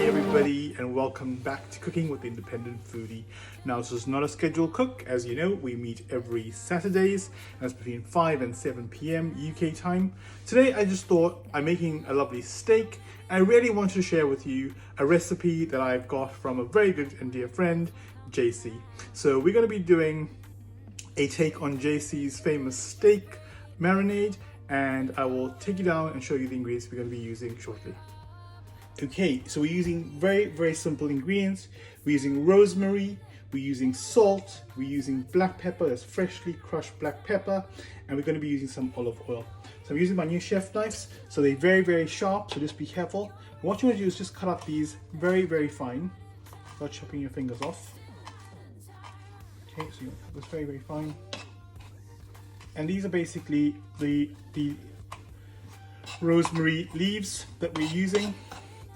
everybody, and welcome back to Cooking with the Independent Foodie. Now, this is not a scheduled cook. As you know, we meet every Saturdays, and it's between 5 and 7 p.m. UK time. Today, I just thought I'm making a lovely steak. I really wanted to share with you a recipe that I've got from a very good and dear friend, JC. So we're going to be doing a take on JC's famous steak marinade, and I will take you down and show you the ingredients we're going to be using shortly. Okay, so we're using very simple ingredients. We're using rosemary, we're using salt, we're using black pepper, that's freshly crushed black pepper, and we're going to be using some olive oil. So I'm using my new chef knives, so they're very sharp, so just be careful. What you want to do is just cut up these very fine, without chopping your fingers off. Okay, so you cut this very fine. And these are basically the rosemary leaves that we're using.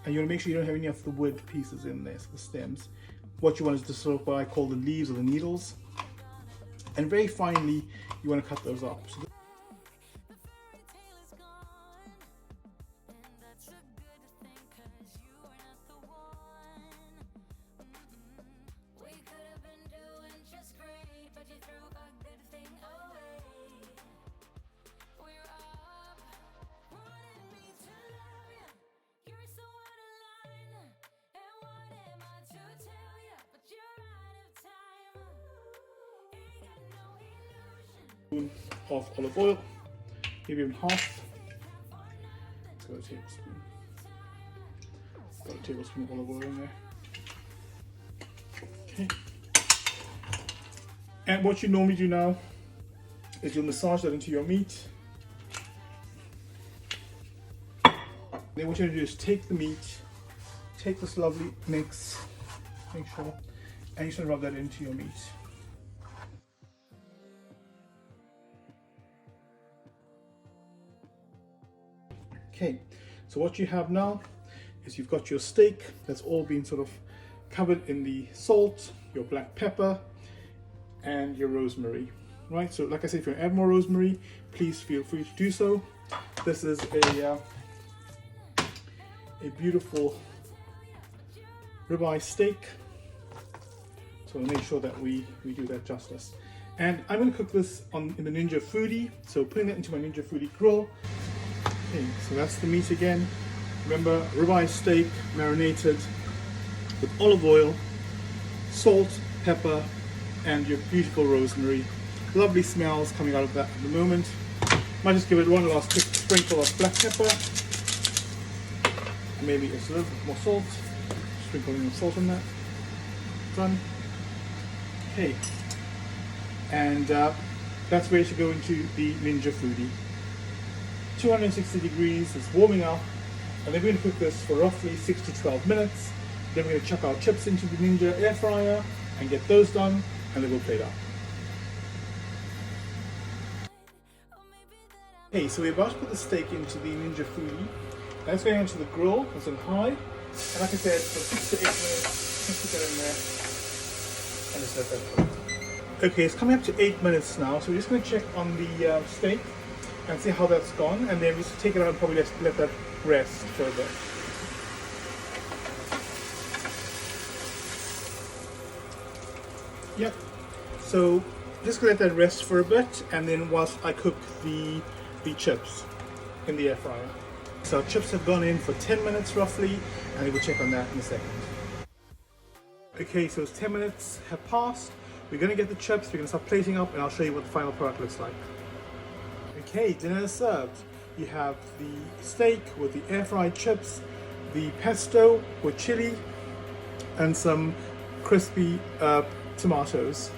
And you want to make sure you don't have any of the wood pieces in there, so the stems. What you want is to sort of what I call the leaves or the needles. And very finely, you want to cut those up. So of olive oil, maybe even half. Let's go a tablespoon. Got a tablespoon of olive oil in there. Okay. And what you normally do now is you'll massage that into your meat. Then what you're going to do is take the meat, take this lovely mix, make sure, and you're going to rub that into your meat. Okay, so what you have now is you've got your steak that's all been sort of covered in the salt, your black pepper, and your rosemary, right? So like I said, if you add more rosemary, please feel free to do so. This is a beautiful ribeye steak, so we'll make sure that we do that justice. And I'm going to cook this in the Ninja Foodie, so putting that into my Ninja Foodie grill. Okay, so that's the meat again. Remember, ribeye steak marinated with olive oil, salt, pepper, and your beautiful rosemary. Lovely smells coming out of that at the moment. Might just give it one last quick sprinkle of black pepper. Maybe a little bit more salt. Sprinkle in the salt on that. Done. Okay. And that's ready to go into the Ninja Foodie. 260 degrees, it's warming up, and then we're going to cook this for roughly 6 to 12 minutes. Then we're going to chuck our chips into the Ninja air fryer and get those done, and then we'll plate up. Okay, so we're about to put the steak into the Ninja Foodie. That's going onto the grill, it's on high, and like I said, for 6 to 8 minutes, just put that in there, and just let that cook. Okay, it's coming up to 8 minutes now, so we're just going to check on the steak and see how that's gone, and then just take it out and probably let that rest for a bit. Yep, so just let that rest for a bit, and then whilst I cook the chips in the air fryer. So our chips have gone in for 10 minutes roughly, and we'll check on that in a second. Okay, so 10 minutes have passed. We're going to get the chips, we're going to start plating up, and I'll show you what the final product looks like. Okay, dinner is served. You have the steak with the air fried chips, the pesto with chili, and some crispy tomatoes.